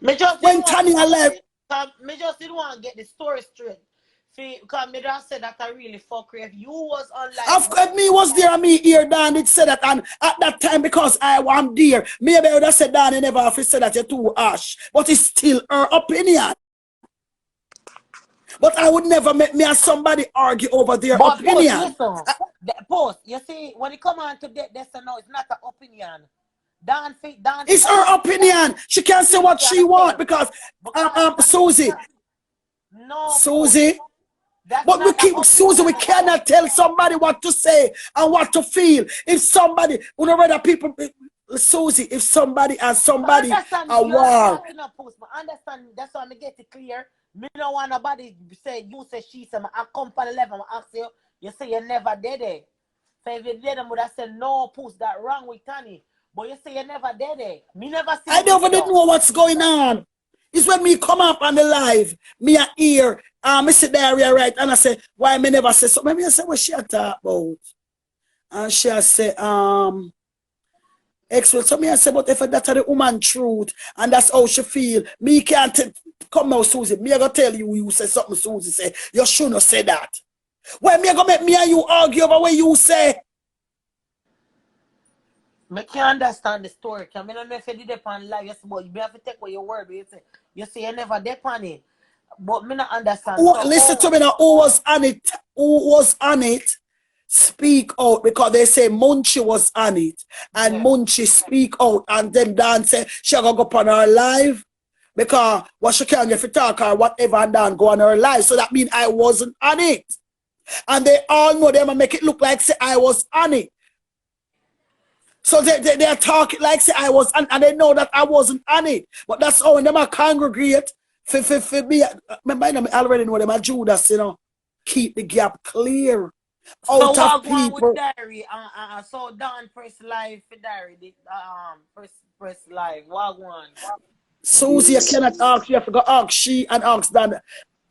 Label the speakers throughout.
Speaker 1: Me just
Speaker 2: When Tanya left.
Speaker 1: me just didn't want to get the story straight. Because me just said that I really fuck you. If you was online.
Speaker 2: Of course, me was there and me here, Dan, it said that, and at that time, because I am there, maybe I would have said, Dan, you never have to say that you're too harsh. But it's still her opinion. But I would never make me and somebody argue over their opinion.
Speaker 1: Post, you see, when it come on to that, no, it's not an opinion. Dan,
Speaker 2: it's her opinion. She can't say what she wants because Suzie.
Speaker 1: No,
Speaker 2: Suzie. But Suzie, we cannot tell somebody what to say and what to feel. If somebody, you know, rather people, Suzie, if somebody has somebody a war.
Speaker 1: I understand. That's why I get it clear. Me don't want nobody say you say she say I come for the level. I ask you. You say you never did it. So if you did, I would have said no, Puss, that wrong with Tani. But you say you never did it. Me never see.
Speaker 2: I never did know what's going on. It's when me come up on the live, me a hear, me sit there right, and I say, why me never say something? Maybe I say what she talk about. And she say, so me I say, but if that's the woman truth, and that's how she feel, me can't come now, Suzie. Me I gonna tell you say something, Suzie say, you shouldn't say that. When me I gonna make me and you argue over what you say?
Speaker 1: I can't understand the story. I don't know if you did it on live, yes, but you have to take what your word. You say you never did on it. But me not understand.
Speaker 2: Listen to me now, who was on it? Who was on it? Speak out, because they say Munchie was on it. And Munchie speak out, and then Dan say she gonna go up on her live. Because what she can't get for talk or whatever, and Dan go on her live. So that means I wasn't on it. And they all know them and make it look like say I was on it. So they are talking like say I was on, and they know that I wasn't on it. But that's how when them are congregate for me. I already know them are Judas, you know. Keep the gap clear. Out
Speaker 1: so
Speaker 2: of people.
Speaker 1: With Diary, so Dan press live for Diary. Press live. Wagwan.
Speaker 2: Suzie, you cannot ask. You have to go ask she and ask Dan.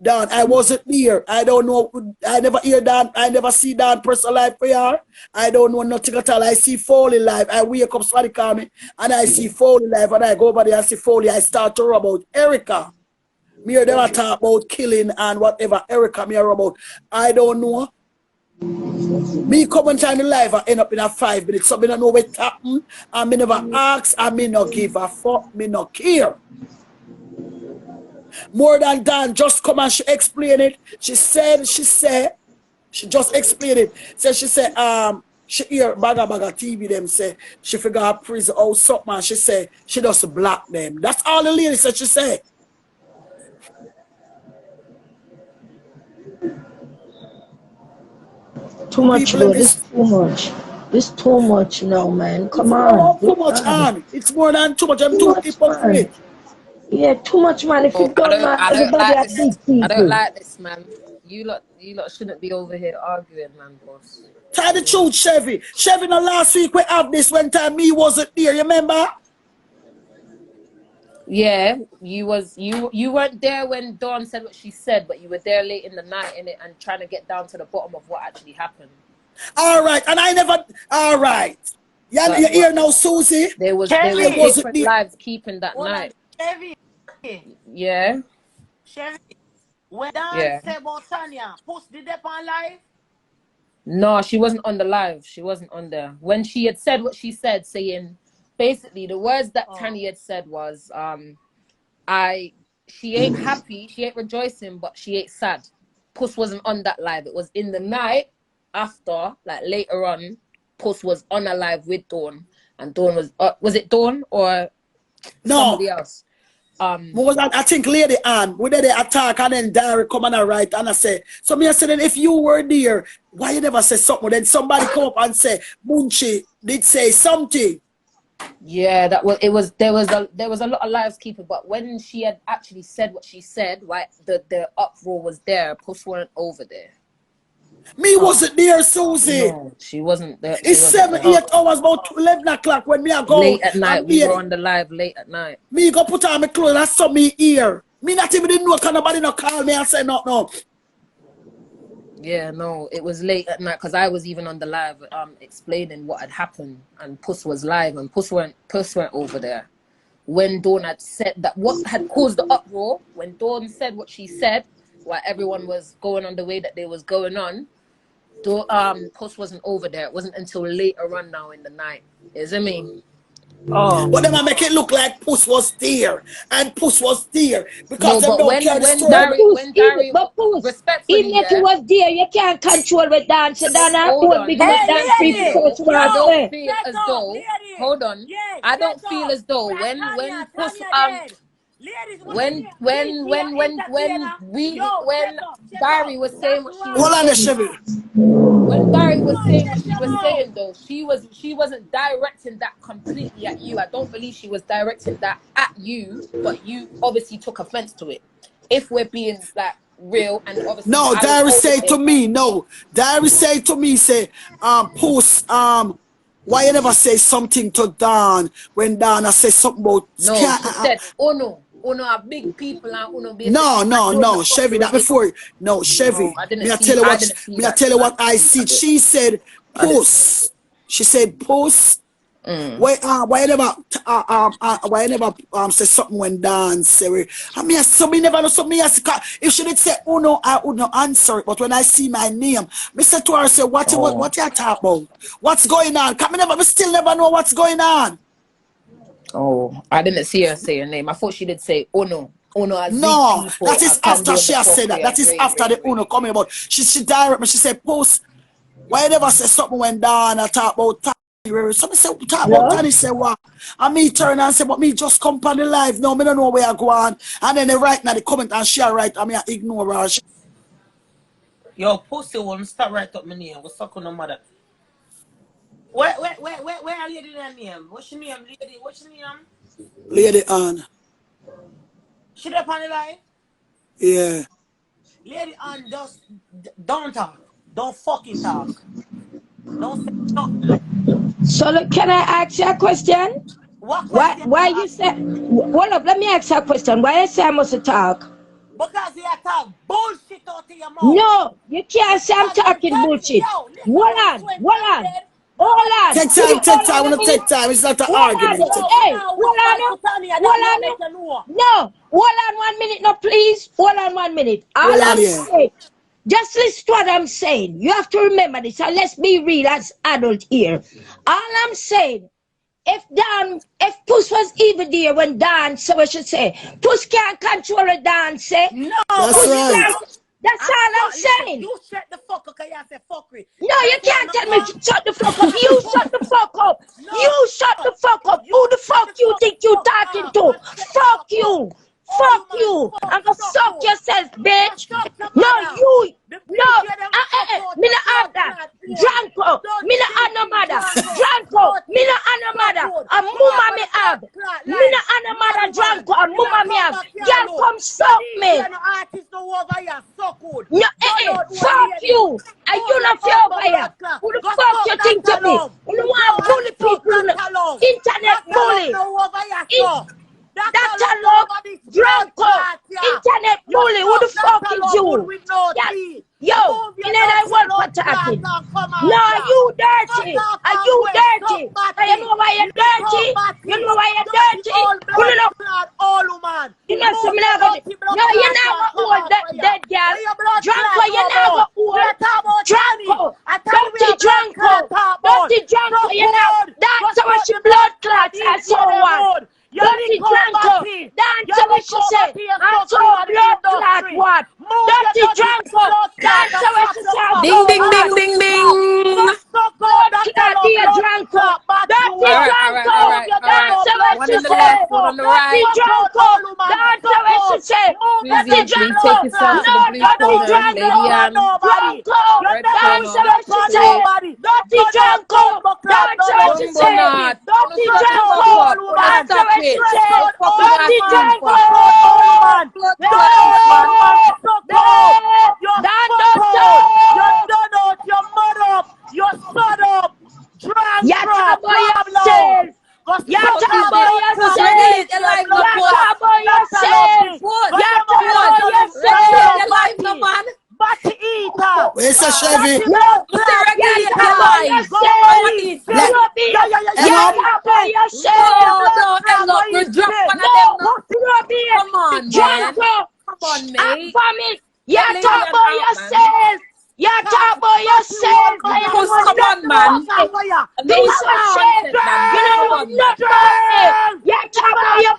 Speaker 2: Dan, I wasn't there. I don't know. I never hear Dan. I never see Dan press a live for you. I don't know nothing at all. I see Foley live. I wake up, somebody call me, and I see Foley live, and I go over there and see Foley. I start to rub about Erica. Me hear them talk about killing and whatever. Erica, me hear about. I don't know. Me come and time the live and end up in a 5 minutes. So me don't know what happened. And me never ask, and me not give a fuck. Me not care. More than Dan, just come and she explain it. She just explained it. So she said, she hear Baga TV them say, she figure her prison out something, and she say, she just block them. That's all the lady said she said.
Speaker 3: Too much, bro. This too much. This too much now, man. Come on.
Speaker 2: Too much on. It's more than too much. I'm too hypocrite.
Speaker 3: Yeah, too much, man. If you don't know, everybody has big people.
Speaker 4: I don't like this, man. You lot shouldn't be over here arguing, man, boss.
Speaker 2: Tell the truth, Chevy. Chevy, the last week we have this one time me wasn't there, you remember?
Speaker 4: Yeah, you weren't there when Dawn said what she said, but you were there late in the night in it and trying to get down to the bottom of what actually happened.
Speaker 2: All right, and I never. All right, yeah, you hear now, Suzie?
Speaker 4: There was different lives keeping that night.
Speaker 1: Chevy.
Speaker 4: Yeah.
Speaker 1: Chevy. When Dan said about Tanya, Puss did that on live?
Speaker 4: No, she wasn't on the live. She wasn't on there. When she had said what she said, saying basically the words that Tanya had said was, she ain't happy, she ain't rejoicing, but she ain't sad. Puss wasn't on that live. It was in the night after, like later on, Puss was on a live with Dawn, and Dawn was it Dawn or somebody else?
Speaker 2: I think Lady Ann, we did the attack, and then Diary come and I write, and I say, so me I said, then if you were there, why you never say something? Then somebody come up and say, Munchie did say something.
Speaker 4: Yeah, there was a lot of lives keeping, but when she had actually said what she said, right, the uproar was there. Puss weren't over there.
Speaker 2: Me wasn't there, Suzie.
Speaker 4: No, she wasn't there.
Speaker 2: It's 7, 8 hours, about 11 o'clock when me I go.
Speaker 4: Late at night, we were on the live late at night.
Speaker 2: Me go put on my clothes, that's some me ear. Me not even didn't know, because nobody not call me and say no.
Speaker 4: Yeah, no, it was late at night because I was even on the live explaining what had happened, and Puss was live, and Puss went over there. When Dawn had said that, what had caused the uproar, when Dawn said what she said, while everyone was going on the way that they was going on, Puss wasn't over there. It wasn't until later on now in the night. Is it me?
Speaker 1: Oh.
Speaker 2: But them I make it look like Puss was there. And Puss was there. Because
Speaker 4: No,
Speaker 2: them
Speaker 4: but
Speaker 2: don't carry the story.
Speaker 3: But Puss,
Speaker 4: respectfully,
Speaker 3: even if you
Speaker 4: yeah.
Speaker 3: was there, you can't control with dance. You don't have
Speaker 4: Hold
Speaker 3: one
Speaker 4: on,
Speaker 3: big
Speaker 4: let me
Speaker 3: enough
Speaker 1: Hey,
Speaker 3: dance
Speaker 4: explain
Speaker 3: people
Speaker 1: lady!
Speaker 3: so
Speaker 4: though.
Speaker 3: to
Speaker 4: I
Speaker 3: want
Speaker 1: Yo!
Speaker 4: don't
Speaker 3: say.
Speaker 4: feel
Speaker 1: Shut
Speaker 4: as
Speaker 1: up,
Speaker 4: though.
Speaker 1: lady!
Speaker 4: Hold on.
Speaker 1: Yes,
Speaker 4: I don't
Speaker 1: shut
Speaker 4: feel
Speaker 1: up!
Speaker 4: as though
Speaker 1: Right,
Speaker 4: when Puss
Speaker 1: Tanya dead! Ladies, what's your name? Please be an entertainer. Yo,
Speaker 4: when
Speaker 1: shut up!
Speaker 4: Gary was saying
Speaker 1: That's
Speaker 4: what she was
Speaker 2: Hold
Speaker 1: wrong!
Speaker 2: on there,
Speaker 4: saying.
Speaker 2: Chevy.
Speaker 4: When Gary
Speaker 1: No,
Speaker 4: was saying what
Speaker 1: shut
Speaker 4: she
Speaker 1: your
Speaker 4: was
Speaker 1: mouth!
Speaker 4: saying though, she wasn't directing that completely at you. I don't believe she was directing that at you, but you obviously took offense to it. If we're being like real, and obviously
Speaker 2: No,
Speaker 4: I was
Speaker 2: Diary
Speaker 4: over
Speaker 2: say
Speaker 4: there.
Speaker 2: to me, no. Diary say to me, say, Puss, why you never say something to Dawn when Dawn say something about
Speaker 4: No, she said, Uno are big people and Uno basically control the
Speaker 2: no, Chevy, that
Speaker 4: situation.
Speaker 2: before. No,
Speaker 4: No,
Speaker 2: Chevy.
Speaker 4: I didn't
Speaker 2: Me I
Speaker 4: see
Speaker 2: tell you what me I
Speaker 4: that.
Speaker 2: tell you
Speaker 4: I
Speaker 2: what
Speaker 4: didn't
Speaker 2: I
Speaker 4: see
Speaker 2: see.
Speaker 4: that bit.
Speaker 2: She said,
Speaker 4: I didn't see that
Speaker 2: Puss. She said, Puss.
Speaker 4: bit.
Speaker 2: Why you never say something when Dawn say we I mean so me never know something else. If she did say oh no, I would not answer it. But when I see my name, me say to her say what you talk about? What's going on? Cause me still never know what's going on.
Speaker 4: Oh, I didn't see her say her name. I thought she did say Uno. Uno as big
Speaker 2: No, that
Speaker 4: people
Speaker 2: is
Speaker 4: can
Speaker 2: after
Speaker 4: be on
Speaker 2: she
Speaker 4: the
Speaker 2: has said that.
Speaker 4: fuckery
Speaker 2: That
Speaker 4: and
Speaker 2: is after the Uno coming about. She direct me. She said, Post, why you never say something when Dawn I talk about Tani? Somebody say talk about
Speaker 3: Hello?
Speaker 2: Tani say what? And me turn and say, but me just come on the live now. Me don't know where I go on. And then they write now the comment and she write and me I ignore her.
Speaker 1: Yo, pussy won't stop right up my name. What's up with no mother? Where are lady her name? What's your name, lady? What's your name?
Speaker 2: Lady Ann.
Speaker 1: She up on the line?
Speaker 2: Yeah.
Speaker 1: Lady Ann, just don't talk. Don't fucking talk. Don't say nothing.
Speaker 3: So look, can I ask you a question?
Speaker 1: What
Speaker 3: Why
Speaker 1: question you
Speaker 3: why you
Speaker 1: ask
Speaker 3: say
Speaker 1: me?
Speaker 3: hold up, let me ask you a question. Why you say I must talk?
Speaker 1: Because you talk bullshit out of your mouth.
Speaker 3: No, you can't say I'm
Speaker 1: Because when
Speaker 3: talking
Speaker 1: Teddy,
Speaker 3: bullshit.
Speaker 1: yo, listen,
Speaker 3: Hold
Speaker 1: when
Speaker 3: on,
Speaker 1: Swinton dead, nobody
Speaker 3: hold on.
Speaker 1: can
Speaker 2: Take
Speaker 1: tell
Speaker 3: Give
Speaker 1: you
Speaker 3: me
Speaker 2: time,
Speaker 1: nothing
Speaker 2: take
Speaker 3: hold on
Speaker 2: time.
Speaker 1: about
Speaker 2: We
Speaker 3: a
Speaker 2: don't
Speaker 1: that.
Speaker 2: take
Speaker 3: minute.
Speaker 2: time. It's not an
Speaker 3: Hold on.
Speaker 2: argument.
Speaker 1: Yo, we
Speaker 3: Hey,
Speaker 1: now
Speaker 3: hold
Speaker 1: whisper
Speaker 3: on.
Speaker 1: to Tony, and
Speaker 3: Hold
Speaker 1: that not
Speaker 3: on.
Speaker 1: make you know.
Speaker 3: No, hold on 1 minute, no, please. Hold on 1 minute. All
Speaker 2: Hold on
Speaker 3: I'm
Speaker 2: here.
Speaker 3: saying, just listen to what I'm saying. You have to remember this, and let's be real as adult here. All I'm saying, if Puss was even there when Dan, so I should say, Puss can't control a dance, eh?
Speaker 1: No,
Speaker 2: That's
Speaker 1: but
Speaker 3: Puss
Speaker 1: listen,
Speaker 2: right.
Speaker 3: can't.
Speaker 1: you,
Speaker 3: That's
Speaker 1: I
Speaker 3: all I'm
Speaker 1: saw, listen,
Speaker 3: saying.
Speaker 1: you shut the fuck up, because you say fuckery.
Speaker 3: No, you
Speaker 1: That's why
Speaker 3: can't
Speaker 1: I
Speaker 3: tell me
Speaker 1: come.
Speaker 3: to shut the fuck
Speaker 1: You
Speaker 3: up.
Speaker 1: have
Speaker 3: You shut the
Speaker 1: pussy.
Speaker 3: fuck up.
Speaker 1: No,
Speaker 3: You shut the fuck up.
Speaker 1: you
Speaker 3: Who the
Speaker 1: shut
Speaker 3: fuck
Speaker 1: the
Speaker 3: you think you
Speaker 1: fuck
Speaker 3: talking
Speaker 1: up
Speaker 3: to?
Speaker 1: and shut the
Speaker 3: Fuck
Speaker 1: fuck up.
Speaker 3: you.
Speaker 1: All
Speaker 3: Fuck
Speaker 1: you man,
Speaker 3: you.
Speaker 1: fuck,
Speaker 3: I'm gonna
Speaker 1: suck
Speaker 3: suck
Speaker 1: good.
Speaker 3: yourself,
Speaker 1: Go
Speaker 3: bitch.
Speaker 1: suck your
Speaker 3: No,
Speaker 1: mother.
Speaker 3: you.
Speaker 1: The
Speaker 3: No.
Speaker 1: preacher them suck out
Speaker 3: Me
Speaker 1: your
Speaker 3: not have
Speaker 1: blood
Speaker 3: that.
Speaker 1: clot hole.
Speaker 3: Dranko. Me not have no
Speaker 1: Cheating
Speaker 3: mother.
Speaker 1: Django.
Speaker 3: Dranko. Me
Speaker 1: Dirty,
Speaker 3: not have no
Speaker 1: suck
Speaker 3: mother.
Speaker 1: good.
Speaker 3: A
Speaker 1: Come
Speaker 3: mama
Speaker 1: off of
Speaker 3: me
Speaker 1: the blood
Speaker 3: have.
Speaker 1: clot
Speaker 3: Me not
Speaker 1: line.
Speaker 3: have no
Speaker 1: Mad
Speaker 3: mother.
Speaker 1: woman.
Speaker 3: Dranko. A
Speaker 1: You not
Speaker 3: mama me
Speaker 1: come
Speaker 3: have.
Speaker 1: back here
Speaker 3: Girl,
Speaker 1: alone.
Speaker 3: come
Speaker 1: No
Speaker 3: suck
Speaker 1: DJ,
Speaker 3: me.
Speaker 1: no artist, no over here. So good.
Speaker 3: No,
Speaker 1: Don't know one
Speaker 3: fuck
Speaker 1: lady.
Speaker 3: you. And
Speaker 1: Move
Speaker 3: you
Speaker 1: your
Speaker 3: not feel
Speaker 1: mouth for
Speaker 3: over here.
Speaker 1: blood clot.
Speaker 3: Who the
Speaker 1: Go
Speaker 3: fuck
Speaker 1: suck
Speaker 3: you
Speaker 1: that
Speaker 3: think to be?
Speaker 1: alone.
Speaker 3: You don't
Speaker 1: Go
Speaker 3: want
Speaker 1: and
Speaker 3: bully
Speaker 1: suck
Speaker 3: people.
Speaker 1: that alone.
Speaker 3: Internet
Speaker 1: That alone
Speaker 3: bully.
Speaker 1: no over here,
Speaker 3: In,
Speaker 1: so. That
Speaker 3: that
Speaker 1: alone no
Speaker 3: alone,
Speaker 1: over this blood
Speaker 3: Dranko.
Speaker 1: clot, yeah.
Speaker 3: Internet
Speaker 1: You
Speaker 3: bully. Who the
Speaker 1: suck that
Speaker 3: fuck is
Speaker 1: alone good
Speaker 3: you?
Speaker 1: with no
Speaker 3: Yeah.
Speaker 1: teeth.
Speaker 3: Yo,
Speaker 1: Move
Speaker 3: in
Speaker 1: your
Speaker 3: that
Speaker 1: dirty
Speaker 3: work for
Speaker 1: blood clot
Speaker 3: talking.
Speaker 1: and come
Speaker 3: No,
Speaker 1: off, yeah.
Speaker 3: you
Speaker 1: Cut
Speaker 3: dirty.
Speaker 1: off
Speaker 3: Are
Speaker 1: and
Speaker 3: you
Speaker 1: go and suck
Speaker 3: dirty? And you
Speaker 1: batty.
Speaker 3: know why you're
Speaker 1: Little
Speaker 3: dirty? You
Speaker 1: batty.
Speaker 3: know why you're
Speaker 1: Dirty
Speaker 3: dirty?
Speaker 1: old
Speaker 3: You
Speaker 1: blood
Speaker 3: know,
Speaker 1: clot, all woman.
Speaker 3: you know, so
Speaker 1: Move
Speaker 3: me
Speaker 1: your
Speaker 3: not gonna.
Speaker 1: dirty blood
Speaker 3: No, you're
Speaker 1: clot
Speaker 3: not
Speaker 1: and
Speaker 3: gonna
Speaker 1: come
Speaker 3: hold
Speaker 1: off
Speaker 3: that
Speaker 1: for ya.
Speaker 3: dead girl.
Speaker 1: Where your blood
Speaker 3: Dranko,
Speaker 1: clot
Speaker 3: you're
Speaker 1: go
Speaker 3: not
Speaker 1: about?
Speaker 3: gonna
Speaker 1: We
Speaker 3: hold.
Speaker 1: are talking about Tani.
Speaker 3: Dranko,
Speaker 1: I tell you we
Speaker 3: dirty
Speaker 1: have blood clot
Speaker 3: Dranko,
Speaker 1: talk about.
Speaker 3: dirty
Speaker 1: So
Speaker 3: Dranko, you're not.
Speaker 1: good. Go
Speaker 3: That's how
Speaker 1: suck
Speaker 3: she
Speaker 1: the blood
Speaker 3: blood
Speaker 1: clot
Speaker 3: clots and
Speaker 1: each
Speaker 3: so
Speaker 1: year them
Speaker 3: on.
Speaker 1: good. You lick
Speaker 3: Dirty
Speaker 1: out
Speaker 3: Dranko,
Speaker 1: batty. You
Speaker 3: that's how
Speaker 1: lick
Speaker 3: she
Speaker 1: out
Speaker 3: say.
Speaker 1: batty. You
Speaker 3: And
Speaker 1: suck
Speaker 3: so
Speaker 1: over the
Speaker 3: blood clot
Speaker 1: industry.
Speaker 3: what?
Speaker 1: Move your
Speaker 3: Dirty
Speaker 1: dirty
Speaker 3: Dranko,
Speaker 1: blood clot
Speaker 3: that's
Speaker 1: and
Speaker 3: how
Speaker 1: cock
Speaker 3: she
Speaker 1: your
Speaker 3: say. And
Speaker 1: cock.
Speaker 3: so
Speaker 4: Ding ding
Speaker 3: what?
Speaker 4: ding
Speaker 1: And
Speaker 4: ding
Speaker 1: cock. Go
Speaker 4: ding.
Speaker 1: suck out
Speaker 3: Blood
Speaker 1: that
Speaker 3: clot
Speaker 1: alone
Speaker 3: dear
Speaker 1: blood
Speaker 3: Dranko,
Speaker 1: clot batty
Speaker 3: dirty
Speaker 1: one.
Speaker 3: Dranko,
Speaker 1: Move your
Speaker 3: that's
Speaker 1: dirty
Speaker 3: how
Speaker 1: blood
Speaker 4: One
Speaker 3: she
Speaker 4: on the
Speaker 3: say.
Speaker 1: clot.
Speaker 4: left, one on the
Speaker 1: Go
Speaker 3: Dirty
Speaker 4: right.
Speaker 1: suck out
Speaker 3: Dranko,
Speaker 1: all woman.
Speaker 3: that's
Speaker 1: Suck
Speaker 3: how she
Speaker 1: out.
Speaker 3: say.
Speaker 1: Move your
Speaker 3: Dirty
Speaker 4: Suzie,
Speaker 1: dirty
Speaker 4: please
Speaker 1: blood
Speaker 4: take
Speaker 3: Dranko,
Speaker 4: yourself
Speaker 1: clot.
Speaker 4: to the
Speaker 3: no
Speaker 4: blue
Speaker 1: You
Speaker 3: dirty
Speaker 1: don't
Speaker 4: corner.
Speaker 1: flip
Speaker 4: Lady
Speaker 1: up
Speaker 3: Dranko,
Speaker 1: on
Speaker 4: Ann,
Speaker 1: nobody.
Speaker 3: Dranko,
Speaker 1: You
Speaker 4: red
Speaker 1: don't
Speaker 3: that's
Speaker 4: corner.
Speaker 3: how
Speaker 1: flip
Speaker 3: she
Speaker 1: on
Speaker 3: say.
Speaker 4: Straight.
Speaker 1: nobody.
Speaker 3: Dirty
Speaker 1: Don't know
Speaker 3: Dranko,
Speaker 1: bumbo clock.
Speaker 3: that's
Speaker 1: Don't
Speaker 3: how
Speaker 1: know
Speaker 3: she
Speaker 4: Jumbo
Speaker 3: say.
Speaker 1: lady.
Speaker 4: not. Wanna
Speaker 3: Dirty
Speaker 4: shut
Speaker 1: Stress
Speaker 4: the
Speaker 1: out
Speaker 4: fuck
Speaker 3: Dranko,
Speaker 1: all
Speaker 4: up. Wanna
Speaker 1: woman.
Speaker 3: that's
Speaker 4: stop
Speaker 3: how she
Speaker 4: it.
Speaker 1: Stress
Speaker 3: say.
Speaker 4: What
Speaker 1: out
Speaker 4: the fuck you
Speaker 1: all
Speaker 3: Dirty
Speaker 4: asking
Speaker 1: woman.
Speaker 3: Dranko,
Speaker 4: for?
Speaker 1: Suck out all
Speaker 4: Oh,
Speaker 1: woman.
Speaker 4: blood
Speaker 1: You
Speaker 4: clot
Speaker 1: don't
Speaker 4: woman.
Speaker 1: bad man. Suck out. You fuck
Speaker 3: Dando
Speaker 1: out. You
Speaker 3: so.
Speaker 1: done out. You mud up. You sod up.
Speaker 3: You
Speaker 1: Drunk
Speaker 3: talk
Speaker 1: crop.
Speaker 3: about
Speaker 1: Problem.
Speaker 3: yourself.
Speaker 1: Go
Speaker 3: You
Speaker 1: suck
Speaker 4: Fuck
Speaker 3: talk
Speaker 4: is
Speaker 1: your
Speaker 3: about
Speaker 4: this?
Speaker 1: blood
Speaker 4: Puss,
Speaker 1: clot
Speaker 3: yourself.
Speaker 4: regulate
Speaker 1: each
Speaker 4: your
Speaker 1: year
Speaker 4: life,
Speaker 3: You
Speaker 4: no
Speaker 1: blood clot.
Speaker 3: talk
Speaker 4: Puss.
Speaker 3: about
Speaker 1: That's a
Speaker 3: yourself.
Speaker 1: lovely.
Speaker 4: Puss,
Speaker 1: Go
Speaker 3: You
Speaker 1: them
Speaker 3: talk
Speaker 1: up,
Speaker 3: about
Speaker 1: that's
Speaker 4: Puss.
Speaker 1: a love. That's a
Speaker 4: Regulate
Speaker 3: yourself.
Speaker 1: love
Speaker 4: your life, no
Speaker 1: batty.
Speaker 4: man.
Speaker 1: Batty eater.
Speaker 2: What you
Speaker 4: Hey,
Speaker 3: family. You
Speaker 4: let
Speaker 3: talk
Speaker 4: Lillian
Speaker 3: about
Speaker 4: out, man.
Speaker 3: yourself. You talk about yourself.
Speaker 4: Puss, come on, man. I know
Speaker 3: Piece
Speaker 4: it's
Speaker 3: of
Speaker 4: our
Speaker 3: shit.
Speaker 4: content, man.
Speaker 3: You
Speaker 4: But
Speaker 3: know
Speaker 4: come
Speaker 3: what
Speaker 4: on, man.
Speaker 3: not about me. You talk about your